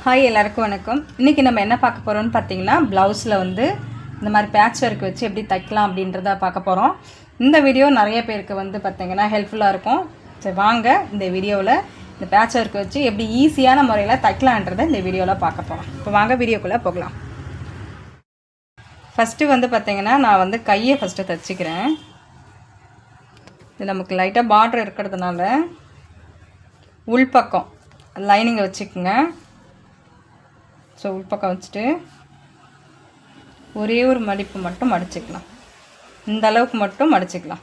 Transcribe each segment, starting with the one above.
Hi எல்லாருக்கும் வணக்கம். இன்றைக்கி நம்ம என்ன பார்க்க போகிறோம்னு பார்த்தீங்கன்னா, ப்ளவுஸில் வந்து இந்த மாதிரி பேட்ச் ஒர்க் வச்சு எப்படி தைக்கலாம் அப்படின்றத பார்க்க போகிறோம். இந்த வீடியோ நிறைய பேருக்கு வந்து பார்த்திங்கன்னா ஹெல்ப்ஃபுல்லாக இருக்கும். சரி வாங்க இந்த வீடியோவில் இந்த பேட்ச் ஒர்க் வச்சு எப்படி ஈஸியான முறையில் தைக்கலான்றதை இந்த வீடியோவில் பார்க்க போகிறோம். இப்போ வாங்க வீடியோக்குள்ளே போகலாம். ஃபஸ்ட்டு வந்து பார்த்திங்கன்னா நான் வந்து கையை ஃபஸ்ட்டு தைச்சிக்கிறேன். இது நமக்கு லைட்டாக பார்டர் இருக்கிறதுனால உள்பக்கம் லைனிங்கை வச்சுக்கோங்க. ஸோ உள்பக்கம் வச்சுட்டு ஒரே ஒரு மடிப்பு மட்டும் மடிச்சுக்கலாம். இந்த அளவுக்கு மட்டும் மடிச்சுக்கலாம்.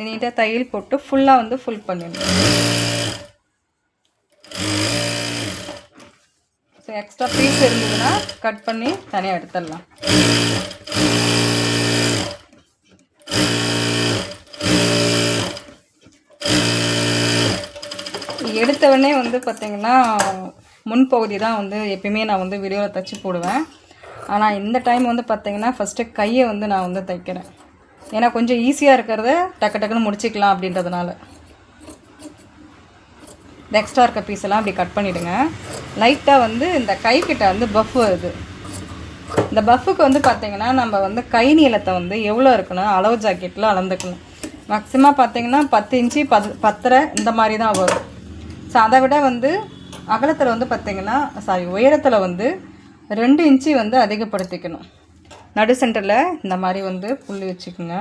நீட்டாக தையல் போட்டு ஃபுல்லாக வந்து ஃபுல் பண்ணிடணும். ஸோ எக்ஸ்ட்ரா பீஸ் இருந்ததுன்னா கட் பண்ணி தனியாக எடுத்துடலாம். எடுத்தவொடனே வந்து பார்த்திங்கன்னா முன்பகுதி தான் வந்து எப்பயுமே நான் வந்து வீடியோவில் தைச்சி போடுவேன். ஆனால் இந்த டைம் வந்து பார்த்திங்கன்னா ஃபஸ்ட்டு கையை வந்து நான் வந்து தைக்கிறேன். ஏன்னா கொஞ்சம் ஈஸியாக இருக்கிறத டக்கு டக்குன்னு முடிச்சிக்கலாம் அப்படின்றதுனால. இந்த எக்ஸ்ட்ரா இருக்க பீஸெல்லாம் அப்படி கட் பண்ணிவிடுங்க. லைட்டாக வந்து இந்த கைக்கிட்ட வந்து பஃப் வருது. இந்த பஃப்புக்கு வந்து பார்த்திங்கன்னா நம்ம வந்து கை நீளத்தை வந்து எவ்வளோ இருக்குன்னு அளவு ஜாக்கெட்டில் அளந்துக்கணும். மேக்ஸிமம் பார்த்திங்கன்னா 10 இன்ச்சு 10.5 இந்த மாதிரி தான் வரும். ஸோ அதை விட வந்து அகலத்தில் வந்து பார்த்திங்கன்னா உயரத்தில் வந்து 2 இன்ச்சு வந்து அதிகப்படுத்திக்கணும். நடு சென்டரில் இந்த மாதிரி வந்து புள்ளி வச்சுக்கோங்க.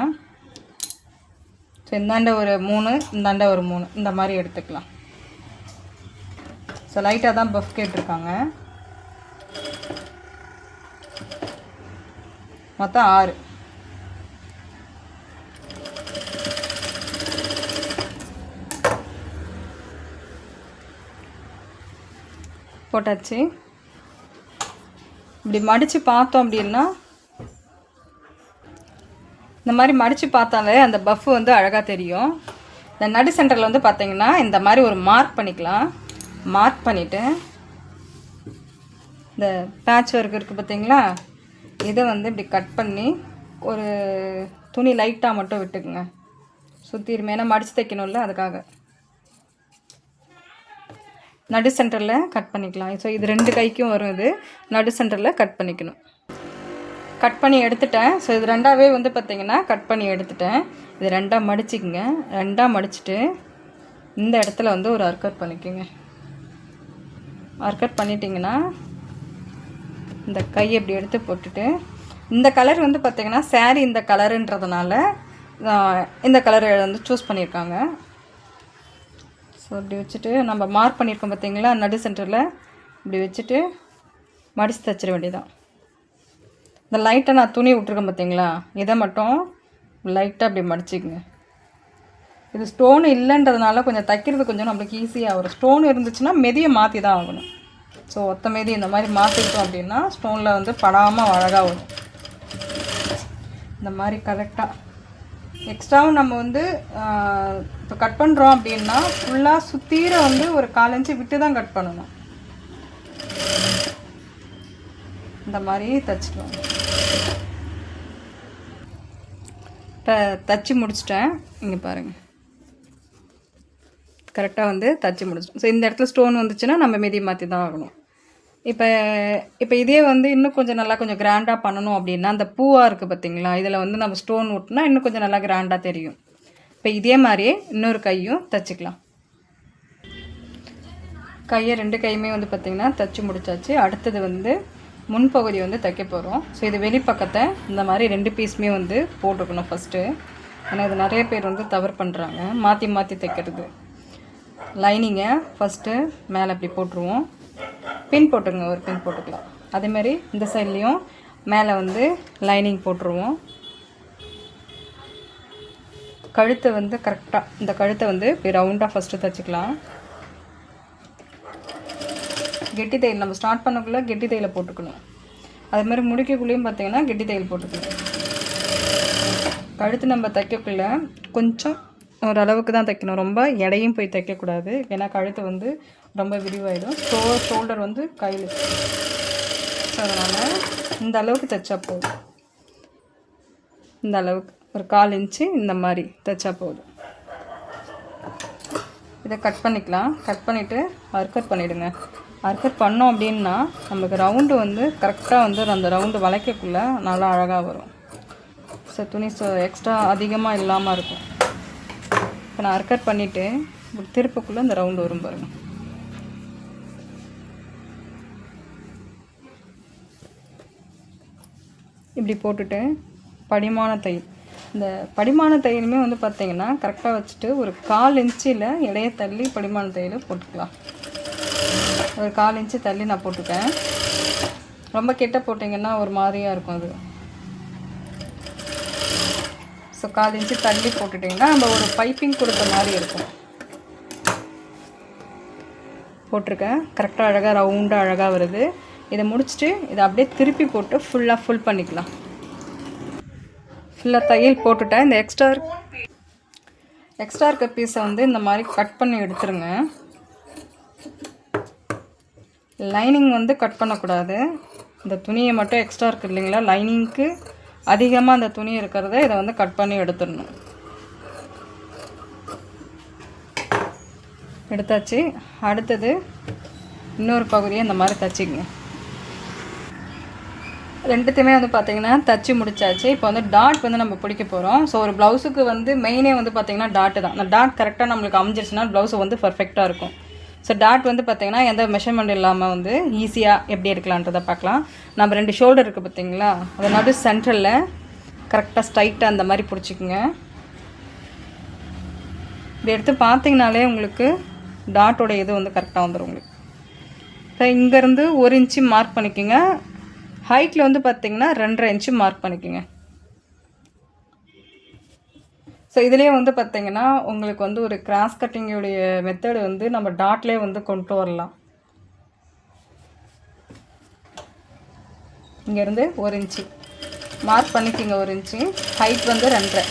ஸோ இந்தாண்ட ஒரு 3, இந்தாண்ட ஒரு 3 இந்த மாதிரி எடுத்துக்கலாம். ஸோ லைட்டாக தான் பஃப் கேட்டிருக்காங்க. மொத்தம் 6. போட்டாச்சு. இப்படி மடித்து பார்த்தோம் அப்படின்னா இந்த மாதிரி மடித்து பார்த்தாலே அந்த பஃப் வந்து அழகாக தெரியும். இந்த நடு சென்டரில் வந்து பார்த்திங்கன்னா இந்த மாதிரி ஒரு மார்க் பண்ணிக்கலாம். மார்க் பண்ணிவிட்டு இந்த பேட்ச் ஒர்க் இருக்குது பார்த்திங்களா, இதை வந்து இப்படி கட் பண்ணி ஒரு துணி லைட்டாக மட்டும் விட்டுக்குங்க. சுற்றிடுமே, ஏன்னா மடித்து தைக்கணும்ல, அதுக்காக நடு சென்டரில் கட் பண்ணிக்கலாம். ஸோ இது 2 கைக்கும் வரும். இது நடு சென்டரில் கட் பண்ணிக்கணும். கட் பண்ணி எடுத்துட்டேன். ஸோ இது 2ஆகவே வந்து பார்த்திங்கன்னா கட் பண்ணி எடுத்துட்டேன். இது 2ஆக மடிச்சிக்கங்க. 2ஆக மடிச்சுட்டு இந்த இடத்துல வந்து ஒரு அர்க்கட் பண்ணிக்கோங்க. அர்க்கட் பண்ணிட்டிங்கன்னா இந்த கையை இப்படி எடுத்து போட்டுட்டு, இந்த கலர் வந்து பார்த்திங்கன்னா சாரீ இந்த கலருன்றதுனால இந்த கலர் வந்து சூஸ் பண்ணியிருக்காங்க. ஸோ இப்படி வச்சுட்டு நம்ம மார்க் பண்ணியிருக்கோம் பார்த்திங்களா நடு சென்டரில், இப்படி வச்சுட்டு மடித்து தைச்சிட வேண்டியதான். இந்த லைட்டாக நான் துணி விட்ருக்கேன் பார்த்திங்களா, இதை மட்டும் லைட்டாக அப்படி மடிச்சிக்கங்க. இது ஸ்டோன் இல்லைன்றதுனால கொஞ்சம் தைக்கிறது கொஞ்சம் நம்மளுக்கு ஈஸியாக வரும். ஸ்டோன் இருந்துச்சுன்னா மெதியை மாற்றி தான் ஆகணும். ஸோ ஒத்த மெதி இந்த மாதிரி மாற்றிக்கிட்டோம் அப்படின்னா ஸ்டோனில் வந்து படாமல் அழகாக வரும். இந்த மாதிரி கரெக்டாக எக்ஸ்ட்ராவும் நம்ம வந்து இப்போ கட் பண்ணுறோம் அப்படின்னா ஃபுல்லாக சுத்தீர வந்து ஒரு 1/4 இன்ச்சு விட்டு தான் கட் பண்ணணும். இந்த மாதிரி தைச்சிடுவோம். தைச்சி முடிச்சிட்டேன். இங்கே பாருங்கள், கரெக்டாக வந்து தைச்சி முடிச்சிட்டோம். ஸோ இந்த இடத்துல ஸ்டோன் வந்துச்சுன்னா நம்ம மெதி மாற்றி தான் ஆகணும். இப்போ இதே வந்து இன்னும் கொஞ்சம் நல்லா கொஞ்சம் கிராண்டாக பண்ணணும் அப்படின்னா அந்த பூவாக இருக்குது பார்த்திங்களா, இதில் வந்து நம்ம ஸ்டோன் விட்டுனா இன்னும் கொஞ்சம் நல்லா கிராண்டாக தெரியும். இப்போ இதே மாதிரியே இன்னொரு கையும் தைச்சிக்கலாம். கையை 2 கையுமே வந்து பார்த்திங்கன்னா தைச்சி முடிச்சாச்சு. அடுத்தது வந்து முன்பகுதி வந்து தைக்க போகிறோம். ஸோ இது வெளிப்பக்கத்தை இந்த மாதிரி 2 பீஸுமே வந்து போட்டுக்கணும் ஃபஸ்ட்டு. ஏன்னா இது நிறைய பேர் வந்து தவறு பண்ணுறாங்க, மாற்றி மாற்றி தைக்கிறது. லைனிங்கை ஃபஸ்ட்டு மேலே அப்படி போட்டுருவோம். பின் போட்டுங்க, ஒரு பின் போட்டுக்கலாம். அதேமாதிரி இந்த சைட்லேயும் மேலே வந்து லைனிங் போட்டுருவோம். கழுத்தை வந்து கரெக்டாக இந்த கழுத்தை வந்து இப்படி ரவுண்டாக ஃபஸ்ட்டு தைச்சிக்கலாம். கெட்டி தையல் நம்ம ஸ்டார்ட் பண்ணக்குள்ளே கெட்டி தையலை போட்டுக்கணும். அதேமாதிரி முடிக்கக்குள்ளேயும் பார்த்திங்கன்னா கெட்டி தையல் போட்டுக்கணும். கழுத்து நம்ம தைக்கக்குள்ளே கொஞ்சம் ஓரளவுக்கு தான் தைக்கணும், ரொம்ப எடையும் போய் தைக்கக்கூடாது. ஏன்னா கழுத்து வந்து ரொம்ப விரிவாயிடும். ஷோல்டர் வந்து கையில், அதனால் இந்த அளவுக்கு தைச்சா போதும். இந்த அளவுக்கு ஒரு 1/4 இன்ச்சு இந்த மாதிரி தைச்சா போதும். இதை கட் பண்ணிக்கலாம். கட் பண்ணிவிட்டு அர்க்கட் பண்ணிவிடுங்க. அர்க்கட் பண்ணோம் அப்படின்னா நமக்கு ரவுண்டு வந்து கரெக்டாக வந்து அந்த ரவுண்டு வளைக்கக்குள்ளே நல்லா அழகாக வரும். ஸோ துணி எக்ஸ்ட்ரா அதிகமாக இல்லாமல் இருக்கும். இப்போ நான் அர்க்கட் பண்ணிவிட்டு திருப்புக்குள்ளே இந்த ரவுண்டு வரும் பாருங்கள். இப்படி போட்டுட்டு படிமான தையல், இந்த படிமான தையலுமே வந்து பார்த்திங்கன்னா கரெக்டாக வச்சுட்டு ஒரு 1/4 இன்ச்சில் இடைய தள்ளி படிமான தையல் போட்டுக்கலாம். ஒரு 1/4 இன்ச்சு தள்ளி நான் போட்டுட்டேன். ரொம்ப கிட்ட போட்டிங்கன்னா ஒரு மாதிரியாக இருக்கும் அது. ஸோ 1/4 இன்ச்சு தள்ளி போட்டுட்டிங்கன்னா நம்ம ஒரு பைப்பிங் கொடுத்த மாதிரி இருக்கும். போட்டிருக்கேன். கரெக்டாக அழகாக ரவுண்டாக அழகாக வருது. இதை முடிச்சுட்டு இதை அப்படியே திருப்பி போட்டு ஃபுல் பண்ணிக்கலாம். ஃபுல்லாக தையல் போட்டுட்டேன். இந்த எக்ஸ்ட்ரா இருக்க பீஸை வந்து இந்த மாதிரி கட் பண்ணி எடுத்துருங்க. லைனிங் வந்து கட் பண்ணக்கூடாது. இந்த துணியை மட்டும் எக்ஸ்ட்ரா இருக்குது இல்லைங்களா, லைனிங்க்கு அதிகமாக அந்த துணி இருக்கிறத இதை வந்து கட் பண்ணி எடுத்துடணும். எடுத்தாச்சு. அடுத்தது இன்னொரு பகுதியை இந்த மாதிரி தச்சுக்குங்க. ரெண்டுத்தையுமே வந்து பார்த்திங்கன்னா தச்சு முடிச்சாச்சு. இப்போ வந்து டாட் வந்து நம்ம பிடிக்க போகிறோம். ஸோ ஒரு ப்ளவுஸுக்கு வந்து மெயினே வந்து பார்த்திங்கன்னா டாட்டு தான். அந்த டாட் கரெக்டாக நம்மளுக்கு அமைஞ்சிருச்சுன்னா ப்ளவுஸு வந்து பர்ஃபெக்டாக இருக்கும். ஸோ டாட் வந்து பார்த்திங்கன்னா எந்த மெஷர்மெண்ட் இல்லாமல் வந்து ஈஸியாக எப்படி எடுக்கலான்றதை பார்க்கலாம். நம்ம 2 ஷோல்டர் இருக்குது பார்த்திங்களா, அதை நடு சென்ட்ரலில் கரெக்டாக ஸ்ட்ரைட்டாக அந்த மாதிரி பிடிச்சிக்குங்க. இப்படி எடுத்து பார்த்திங்கனாலே உங்களுக்கு டாட்டோட இது வந்து கரெக்டாக வந்துடும் உங்களுக்கு. இப்போ இங்கேருந்து 1 இன்ச்சு மார்க் பண்ணிக்கோங்க. ஹைட்டில் வந்து பார்த்திங்கன்னா 2.5 இன்ச்சு மார்க் பண்ணிக்கோங்க. ஸோ இதுலேயே வந்து பார்த்திங்கன்னா உங்களுக்கு வந்து ஒரு கிராஸ் கட்டிங்குடைய மெத்தடு வந்து நம்ம டாட்லேயே வந்து கொண்டு வரலாம். இங்கேருந்து 1 இன்ச்சு மார்க் பண்ணிக்கோங்க. 1 இன்ச்சு ஹைட் வந்து 2.5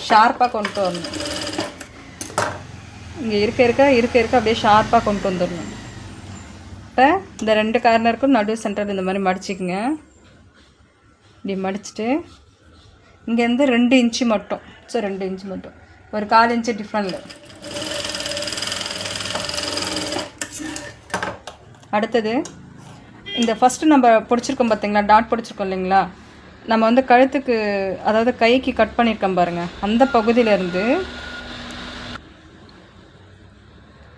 ஷார்ப்பாக கொண்டு வரணும். இங்கே இருக்க அப்படியே ஷார்ப்பாக கொண்டு வந்துடணும். இப்போ இந்த 2 கார்னருக்கும் நடு சென்டர் இந்த மாதிரி மடிச்சிக்கங்க. இப்படி மடிச்சுட்டு இங்கேருந்து 2 இன்ச்சு மட்டும், ஸோ 2 இன்ச்சு மட்டும், ஒரு 1/4 இன்ச்சு டிஃப்ரெண்டில். அடுத்தது இந்த ஃபஸ்ட்டு நம்ம பிடிச்சிருக்கோம் பார்த்திங்களா, டாட் பிடிச்சிருக்கோம் இல்லைங்களா, நம்ம வந்து கழுத்துக்கு அதாவது கைக்கு கட் பண்ணியிருக்கோம் பாருங்கள், அந்த பகுதியிலேருந்து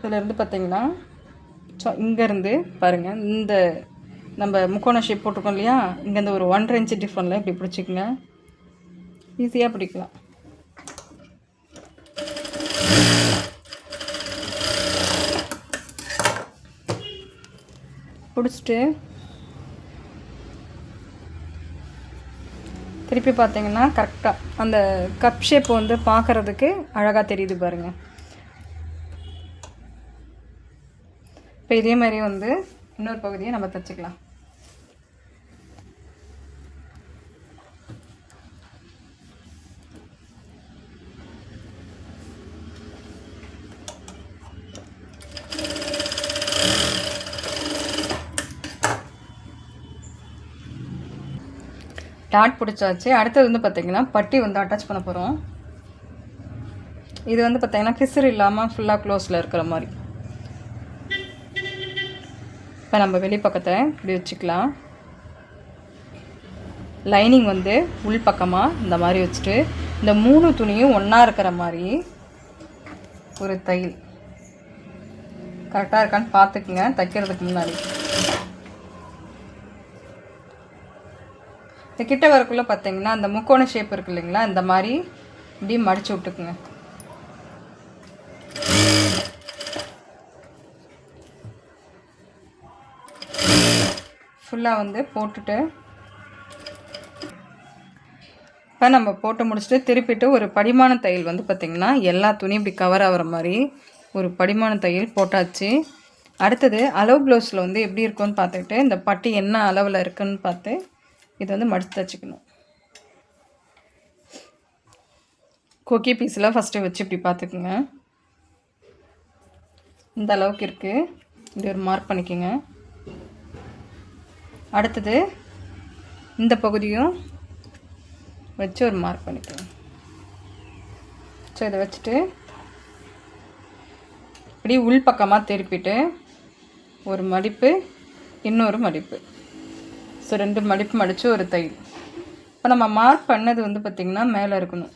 இதிலேருந்து பார்த்திங்கன்னா ஸோ இங்கேருந்து பாருங்கள், இந்த நம்ம முக்கோண ஷேப் போட்டிருக்கோம் இல்லையா, இங்கேருந்து ஒரு 1.5 இன்ச்சு டிஃப்ரெண்டில் இப்படி பிடிச்சிக்கங்க. ஈஸியாக பிடிக்கலாம். பிடிச்சிட்டு திருப்பி பார்த்தீங்கன்னா கரெக்டாக அந்த கப் ஷேப் வந்து பார்க்குறதுக்கு அழகாக தெரியுது பாருங்கள். இப்போ இதே மாதிரி வந்து இன்னொரு பகுதியை நம்ம தைச்சிக்கலாம். டாட் பிடிச்சாச்சு. அடுத்தது வந்து பார்த்திங்கன்னா பட்டி வந்து அட்டாச் பண்ண போகிறோம். இது வந்து பார்த்திங்கன்னா கிசர் இல்லாமல் ஃபுல்லாக க்ளோஸில் இருக்கிற மாதிரி. இப்போ நம்ம வெளிப்பக்கத்தை இப்படி வச்சுக்கலாம். லைனிங் வந்து உள் பக்கமாக இந்த மாதிரி வச்சுட்டு இந்த 3 துணியும் ஒன்றா இருக்கிற மாதிரி ஒரு தையல் கரெக்டாக இருக்கான்னு பார்த்துக்குங்க தைக்கிறதுக்கு முன்னாடி. இந்த கிட்ட வரக்குள்ளே பார்த்தீங்கன்னா அந்த முக்கோண ஷேப் இருக்குது இல்லைங்களா, இந்த மாதிரி இப்படி மடித்து விட்டுக்குங்க. ஃபுல்லாக வந்து போட்டுட்டு இப்போ நம்ம போட்டு முடிச்சுட்டு திருப்பிட்டு ஒரு படிமான தையல் வந்து பார்த்திங்கன்னா எல்லா துணியும் இப்படி கவர் ஆகிற மாதிரி ஒரு படிமான தையல் போட்டாச்சு. அடுத்தது அளவு ப்ளவுஸில் வந்து எப்படி இருக்குன்னு பார்த்துக்கிட்டு இந்த பட்டி என்ன அளவில் இருக்குன்னு பார்த்து இது வந்து மடித்து தைச்சிக்கணும். கொக்கி பீஸில் ஃபஸ்ட்டு வச்சு இப்படி பார்த்துக்குங்க. இந்த அளவுக்கு இருக்குது, இப்படி ஒரு மார்க் பண்ணிக்கோங்க. அடுத்தது இந்த பகுதியும் வச்சு ஒரு மார்க் பண்ணிக்கோங்க. ஸோ இதை வச்சுட்டு இப்படி உள் பக்கமாக திருப்பிட்டு ஒரு மடிப்பு, இன்னொரு மடிப்பு. ஸோ 2 மடிப்பு மடித்து ஒரு தையல். இப்போ நம்ம மார்க் பண்ணது வந்து பார்த்திங்கன்னா மேலே இருக்கணும்.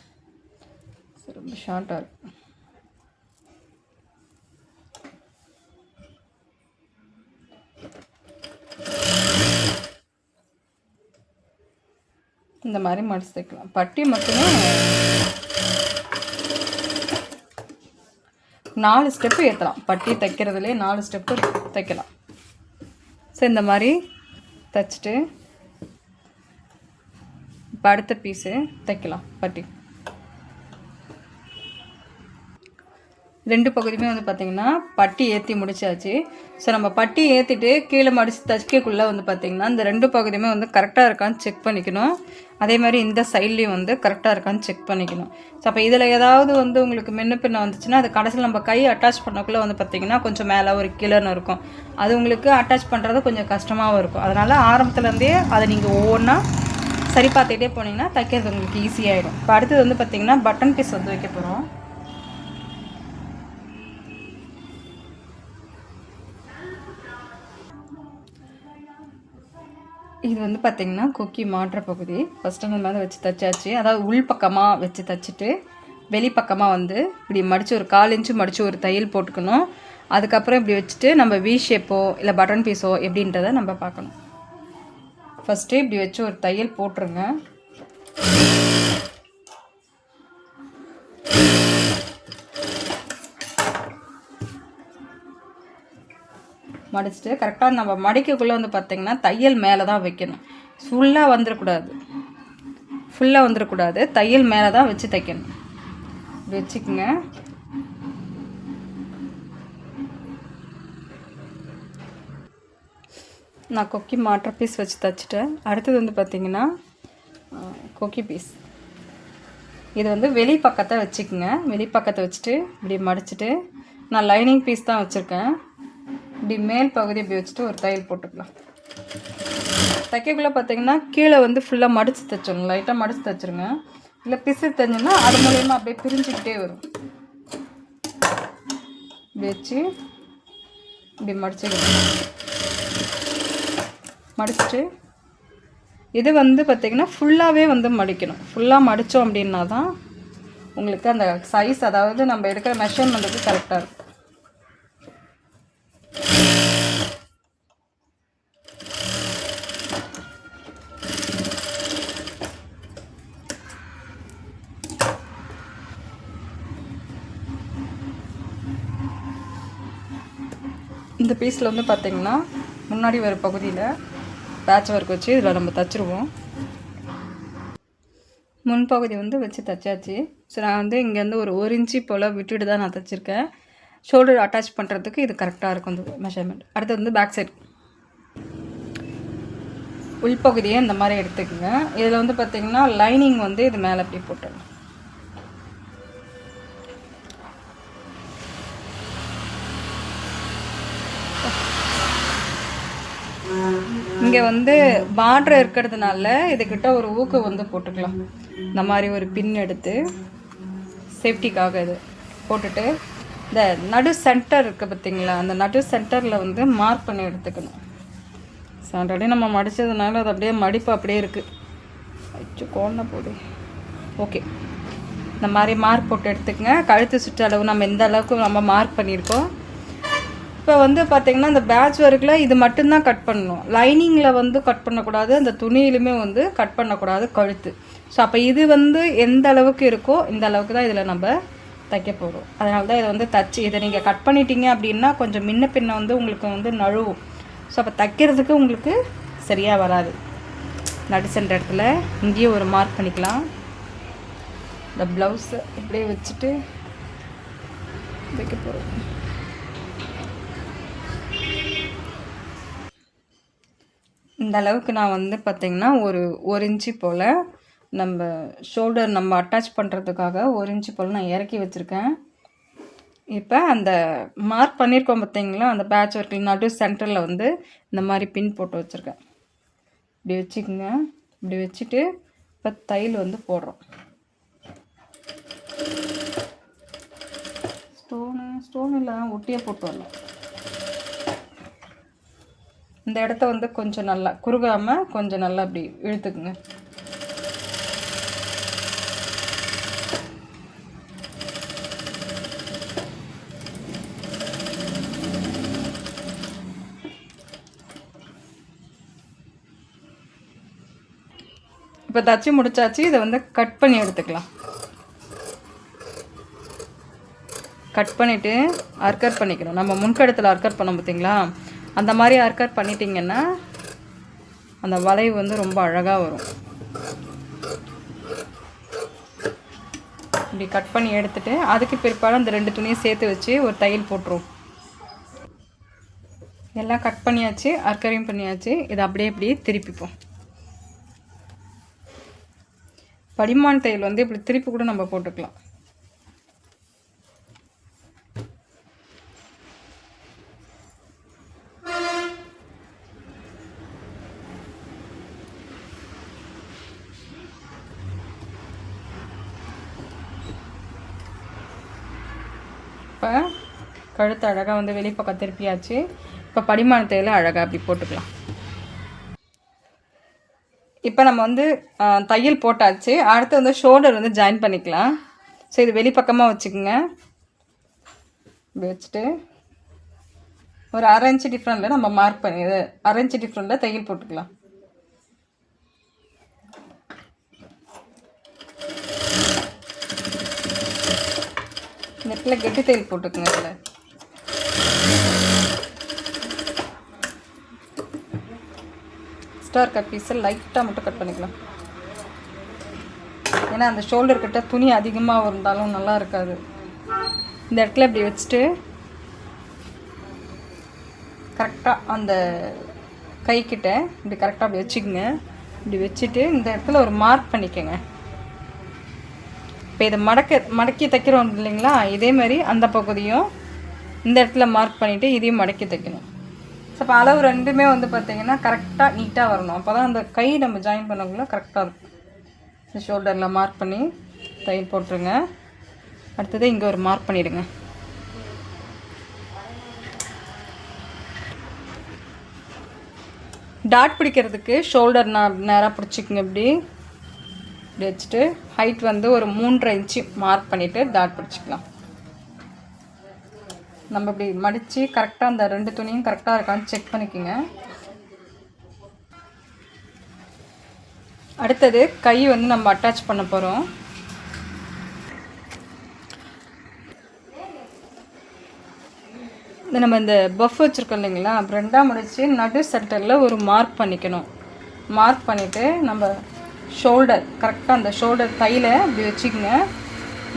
ரொம்ப ஷார்ட்டாக இருக்கும். இந்த மாதிரி மடிச்சு தைக்கலாம். பட்டி மட்டுமே 4 ஸ்டெப்பு ஏற்றலாம். பட்டி தைக்கிறதுலே 4 ஸ்டெப்பு தைக்கலாம். ஸோ இந்த மாதிரி தைச்சிட்டு இப்போ அடுத்த பீஸு தைக்கலாம். பட்டி 2 பகுதியுமே வந்து பார்த்திங்கன்னா பட்டி ஏற்றி முடிச்சாச்சு. ஸோ நம்ம பட்டி ஏற்றிட்டு கீழே மடித்து தைக்கக்குள்ளே வந்து பார்த்திங்கன்னா இந்த 2 பகுதியுமே வந்து கரெக்டாக இருக்கான்னு செக் பண்ணிக்கணும். அதே மாதிரி இந்த சைட்லேயும் வந்து கரெக்டாக இருக்கான்னு செக் பண்ணிக்கணும். ஸோ அப்போ இதில் ஏதாவது வந்து உங்களுக்கு முன்ன பின்ன வந்துச்சுன்னா அது கடைசியில் நம்ம கை அட்டாச் பண்ணக்குள்ளே வந்து பார்த்திங்கன்னா கொஞ்சம் மேலே ஒரு கீழேன்னு இருக்கும். அது உங்களுக்கு அட்டாச் பண்ணுறது கொஞ்சம் கஷ்டமாகவும் இருக்கும். அதனால் ஆரம்பத்துலேருந்தே அதை நீங்கள் ஒவ்வொன்றா சரி பார்த்துக்கிட்டே போனீங்கன்னா தைக்கிறது உங்களுக்கு ஈஸியாகிடும். இப்போ அடுத்தது வந்து பார்த்திங்கன்னா பட்டன் பீஸ் வந்து வைக்க போகிறோம். இது வந்து பார்த்திங்கன்னா கொக்கி மாட்டுற பகுதி. ஃபஸ்ட்டு அந்த மாதிரி வச்சு தைச்சாச்சு. அதாவது உள் பக்கமாக வச்சு தைச்சிட்டு வெளிப்பக்கமாக வந்து இப்படி மடித்து ஒரு 1/4 இன்ச்சு மடித்து ஒரு தையல் போட்டுக்கணும். அதுக்கப்புறம் இப்படி வச்சுட்டு நம்ம வி ஷேப்போ இல்லை பட்டன் பீஸோ எப்படின்றத நம்ம பார்க்கணும். ஃபஸ்ட்டு இப்படி வச்சு ஒரு தையல் போட்டுருங்க. மடிச்சுட்டு கரெக்டாக நம்ம மடிக்கக்குள்ளே வந்து பார்த்திங்கன்னா தையல் மேலே தான் வைக்கணும். ஃபுல்லாக வந்துடக்கூடாது. தையல் மேலே தான் வச்சு தைக்கணும். இப்படி வச்சுக்கோங்க. நான் கொக்கி மாட்டுற பீஸ் வச்சு தைச்சிட்டேன். அடுத்தது வந்து பார்த்திங்கன்னா கொக்கி பீஸ். இது வந்து வெளி பக்கத்தை வச்சுக்கோங்க. வெளி பக்கத்தை வச்சுட்டு இப்படி மடிச்சுட்டு நான் லைனிங் பீஸ் தான் வச்சுருக்கேன். இப்படி மேல் பகுதி இப்படி வச்சுட்டு ஒரு தையல் போட்டுக்கலாம். தைக்கக்குள்ளே பார்த்திங்கன்னா கீழே வந்து ஃபுல்லாக மடித்து தைச்சிடணும். லைட்டாக மடித்து தைச்சிருங்க. இல்லை பிசு தைஞ்சுன்னா அது மூலயமா அப்படியே பிரிஞ்சுக்கிட்டே வரும். இப்படி வச்சு இப்படி மடிச்சுட்டு இது வந்து பார்த்திங்கன்னா ஃபுல்லாகவே வந்து மடிக்கணும். ஃபுல்லாக மடித்தோம் அப்படின்னா தான் உங்களுக்கு அந்த சைஸ், அதாவது நம்ம எடுக்கிற மெஷர்மெண்ட்டுக்கு கரெக்டாக இருக்கும். இந்த பீஸில் வந்து பார்த்திங்கன்னா முன்னாடி வர பகுதியில் பேட்ச் ஒர்க் வச்சு இதில் நம்ம தைச்சிருவோம். முன்பகுதி வந்து வச்சு தைச்சாச்சு. ஸோ நான் வந்து இங்கேருந்து ஒரு 1 இன்ச்சு போல் விட்டுட்டு தான் நான் தைச்சிருக்கேன். ஷோல்டர் அட்டாச் பண்ணுறதுக்கு இது கரெக்டாக இருக்கும் இந்த மெஷர்மெண்ட். அடுத்தது வந்து பேக் சைடு உள்பகுதியை இந்த மாதிரி எடுத்துக்கோங்க. இதில் வந்து பார்த்திங்கன்னா லைனிங் வந்து இது மேலே அப்படி போட்டுருங்க. இங்கே வந்து பார்டர் இருக்கிறதுனால இதுக்கிட்ட ஒரு ஊக்கு வந்து போட்டுக்கலாம். இந்த மாதிரி ஒரு பின் எடுத்து சேஃப்டிக்காக இது போட்டுட்டு இந்த நடு சென்டர் இருக்குது பார்த்திங்களா, அந்த நடு சென்டரில் வந்து மார்க் பண்ணி எடுத்துக்கணும். ஸோ ஆல்ரெடி நம்ம மடித்ததுனால அது அப்படியே மடிப்பு அப்படியே இருக்குது. வச்சு கோண போடு. ஓகே, இந்த மாதிரி மார்க் போட்டு எடுத்துக்கங்க. கழுத்து சுற்றளவு நம்ம எந்த அளவுக்கு நம்ம மார்க் பண்ணியிருக்கோம். இப்போ வந்து பார்த்திங்கன்னா இந்த பேட்ச் ஒர்க்கில் இது மட்டும்தான் கட் பண்ணணும். லைனிங்கில் வந்து கட் பண்ணக்கூடாது, அந்த துணியிலுமே வந்து கட் பண்ணக்கூடாது கழுத்து. ஸோ அப்போ இது வந்து எந்த அளவுக்கு இருக்கோ இந்த அளவுக்கு தான் இதில் நம்ம தைக்க போகிறோம். அதனால தான் இதை வந்து தச்சு இதை நீங்கள் கட் பண்ணிட்டீங்க அப்படின்னா கொஞ்சம் முன்ன பின்ன வந்து உங்களுக்கு வந்து நழுவும். ஸோ அப்போ தைக்கிறதுக்கு உங்களுக்கு சரியாக வராது. நடு சென்ற இடத்துல இங்கேயும் ஒரு மார்க் பண்ணிக்கலாம். இந்த ப்ளவுஸை இப்படியே வச்சுட்டு தைக்க போகிறோம். இந்த அளவுக்கு நான் வந்து பார்த்திங்கன்னா ஒரு இன்ச்சு போல் நம்ம ஷோல்டர் நம்ம அட்டாச் பண்ணுறதுக்காக 1 இன்ச்சு போல் நான் இறக்கி வச்சுருக்கேன். இப்போ அந்த மார்க் பண்ணியிருக்கோம் பார்த்திங்களா, அந்த பேட்ச் ஒர்க்கில் நடு சென்டரில் வந்து இந்த மாதிரி பின் போட்டு வச்சுருக்கேன். இப்படி வச்சுக்கோங்க. இப்படி வச்சுட்டு இப்போ தையல் வந்து போடுறோம். ஸ்டோனு ஸ்டோன் இல்லை, ஒட்டியே போட்டு வரலாம். இந்த இடத்த வந்து கொஞ்சம் நல்லா குறுகாமல் கொஞ்சம் நல்லா அப்படி இழுத்துக்குங்க. இப்போ தச்சு முடிச்சாச்சு. இதை வந்து கட் பண்ணி எடுத்துக்கலாம். கட் பண்ணிவிட்டு அர்க்கர் பண்ணிக்கணும். நம்ம முன்கழுத்தில் அர்க்கர் பண்ணோம் பார்த்தீங்களா, அந்த மாதிரி அர்க்கர் பண்ணிட்டிங்கன்னா அந்த வளைவு வந்து ரொம்ப அழகாக வரும். இப்படி கட் பண்ணி எடுத்துகிட்டு அதுக்கு பிற்பாடு அந்த 2 துணியை சேர்த்து வச்சு ஒரு தையல் போட்டுரும். எல்லாம் கட் பண்ணியாச்சு, அர்க்கரையும் பண்ணியாச்சு. இதை அப்படியே இப்படி திருப்பிப்போம். படிமான் தையல் வந்து இப்படி திருப்பி கூட நம்ம போட்டுக்கலாம். இப்போ கழுத்து அழகாக வந்து வெளிப்பக்கம் திருப்பியாச்சு. இப்போ படிமான தையலை அழகாக அப்படி போட்டுக்கலாம். இப்போ நம்ம வந்து தையல் போட்டாச்சு. அடுத்து வந்து ஷோல்டர் வந்து ஜாயின் பண்ணிக்கலாம். ஸோ இது வெளிப்பக்கமாக வச்சுக்கோங்க. இப்படி வச்சுட்டு ஒரு 1/2 இன்ச்சு டிஃப்ரெண்ட்டில் நம்ம மார்க் பண்ணி 1/2 இன்ச்சு டிஃப்ரெண்ட்டில் தையல் போட்டுக்கலாம். இந்த இடத்துல கெட்டி தையல் போட்டுக்குங்க. இதில் எக்ஸ்ட்ரா இருக்க பீஸை லைட்டாக மட்டும் கட் பண்ணிக்கலாம். ஏன்னா அந்த ஷோல்டர் கிட்ட துணி அதிகமாக இருந்தாலும் நல்லா இருக்காது. இந்த இடத்துல இப்படி வச்சுட்டு கரெக்டாக அந்த கைக்கிட்ட இப்படி கரெக்டாக அப்படி வச்சுக்கோங்க. இப்படி வச்சுட்டு இந்த இடத்துல ஒரு மார்க் பண்ணிக்கோங்க. இப்போ இதை மடக்கி தைக்கிறோம் இல்லைங்களா, இதே மாதிரி அந்த பகுதியும் இந்த இடத்துல மார்க் பண்ணிவிட்டு இதையும் மடக்கி தைக்கணும். ஸோ இப்போ அளவு ரெண்டுமே வந்து பார்த்திங்கன்னா கரெக்டாக நீட்டாக வரணும். அப்போ தான் அந்த கை நம்ம ஜாயின் பண்ணக்குள்ள கரெக்டாக இருக்கும். இந்த ஷோல்டரில் மார்க் பண்ணி தையல் போட்டுருங்க. அடுத்தது இங்கே ஒரு மார்க் பண்ணிவிடுங்க. டாட் பிடிக்கிறதுக்கு ஷோல்டர் நேராக பிடிச்சிக்குங்க. இப்படி வச்சுட்டு ஹைட் வந்து ஒரு 3.5 இன்ச்சு மார்க் பண்ணிவிட்டு டாட் பிடிச்சிக்கலாம். நம்ம இப்படி மடித்து கரெக்டாக அந்த 2 துணியும் கரெக்டாக இருக்கான்னு செக் பண்ணிக்கோங்க. அடுத்தது கை வந்து நம்ம அட்டாச் பண்ண போகிறோம். நம்ம இந்த பஃப் வச்சுருக்கோம் இல்லைங்களா, ரெண்டாக முடிச்சு நடு சென்டரில் ஒரு மார்க் பண்ணிக்கணும். மார்க் பண்ணிவிட்டு நம்ம ஷோல்டர் கரெக்டாக அந்த ஷோல்டர் தையில் இப்படி வச்சுக்கோங்க.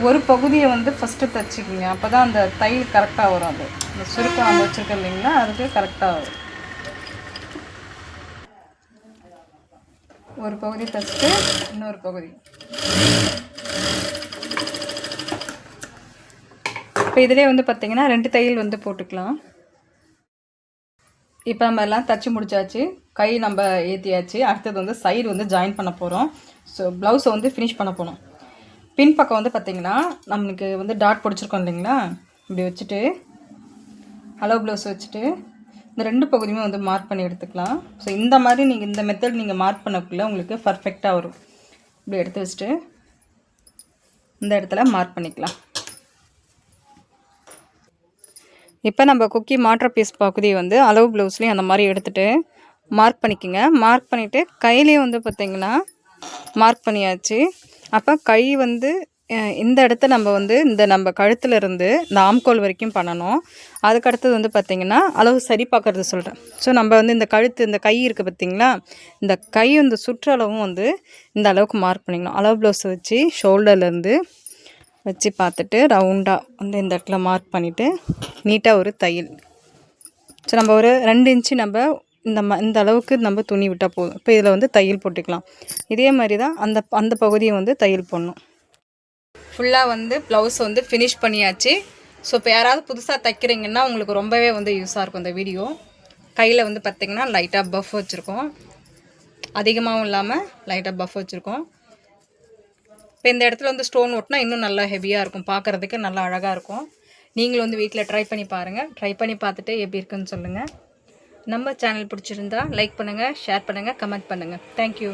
ஒரு பகுதியை வந்து ஃபஸ்ட்டு தைச்சிக்கோங்க. அப்போ தான் அந்த தையல் கரெக்டாக வரும். அது இந்த சுருக்கம் நம்ம வச்சுருக்கோம் இல்லைங்களா, அதுக்கு கரெக்டாக வரும். ஒரு பகுதி தைச்சிட்டு இன்னொரு பகுதி. இப்போ இதிலே வந்து பார்த்திங்கன்னா 2 தையல் வந்து போட்டுக்கலாம். இப்போ நம்ம எல்லாம் தைச்சி முடிச்சாச்சு. கை நம்ம ஏற்றியாச்சு. அடுத்தது வந்து சைடு வந்து ஜாயின் பண்ண போகிறோம். ஸோ ப்ளவுஸை வந்து ஃபினிஷ் பண்ண போகணும். பின்பக்கம் வந்து பார்த்திங்கன்னா நம்மளுக்கு வந்து டாட் பிடிச்சிருக்கோம் இல்லைங்களா, இப்படி வச்சுட்டு அளவு ப்ளவுஸ் வச்சுட்டு இந்த 2 பகுதியுமே வந்து மார்க் பண்ணி எடுத்துக்கலாம். ஸோ இந்த மாதிரி நீங்கள் இந்த மெத்தட் நீங்கள் மார்க் பண்ணக்குள்ளே உங்களுக்கு பர்ஃபெக்டாக வரும். இப்படி எடுத்து வச்சுட்டு இந்த இடத்துல மார்க் பண்ணிக்கலாம். இப்போ நம்ம குக்கி மாற்ற பீஸ் பகுதி வந்து அளவு ப்ளவுஸ்லேயும் அந்த மாதிரி எடுத்துகிட்டு மார்க் பண்ணிக்கோங்க. மார்க் பண்ணிவிட்டு கையிலையும் வந்து பார்த்திங்கன்னா மார்க் பண்ணியாச்சு. அப்போ கை வந்து இந்த இடத்த நம்ம வந்து நம்ம கழுத்தில் இருந்து இந்த ஆம்கோல் வரைக்கும் பண்ணணும். அதுக்கடுத்தது வந்து பார்த்திங்கன்னா அளவு சரி பார்க்குறது சொல்கிறேன். ஸோ நம்ம வந்து இந்த கழுத்து இந்த கை இருக்குது பார்த்திங்களா, இந்த கை வந்து சுற்றளவும் வந்து இந்த அளவுக்கு மார்க் பண்ணிக்கணும். அளவு ப்ளவுஸ் வச்சு ஷோல்டர்லேருந்து வச்சு பார்த்துட்டு ரவுண்டாக வந்து இந்த இடத்துல மார்க் பண்ணிவிட்டு நீட்டாக ஒரு தையல். ஸோ நம்ம ஒரு 2 இன்ச்சு நம்ம இந்த அளவுக்கு நம்ம துணி விட்டால் போதும். இப்போ இதில் வந்து தையல் போட்டுக்கலாம். இதே மாதிரி தான் அந்த பகுதியை வந்து தையல் போடணும். ஃபுல்லாக வந்து ப்ளவுஸ் வந்து ஃபினிஷ் பண்ணியாச்சு. ஸோ இப்போ யாராவது புதுசாக தைக்கிறீங்கன்னா உங்களுக்கு ரொம்பவே வந்து யூஸாக இருக்கும் இந்த வீடியோ. கையில் வந்து பார்த்திங்கன்னா லைட்டாக பஃப் வச்சுருக்கோம், அதிகமாகவும் இல்லாமல் லைட்டாக பஃப் வச்சுருக்கோம். இப்போ இந்த இடத்துல வந்து ஸ்டோன் ஒட்டினா இன்னும் நல்லா ஹெவியாக இருக்கும், பார்க்குறதுக்கு நல்லா அழகாக இருக்கும். நீங்களும் வந்து வீட்டில் ட்ரை பண்ணி பாருங்கள். ட்ரை பண்ணி பார்த்துட்டு எப்படி இருக்குன்னு சொல்லுங்கள். நம்ம சேனல் பிடிச்சிருந்தா லைக் பண்ணுங்கள், ஷேர் பண்ணுங்கள், கமெண்ட் பண்ணுங்கள். தேங்க்யூ.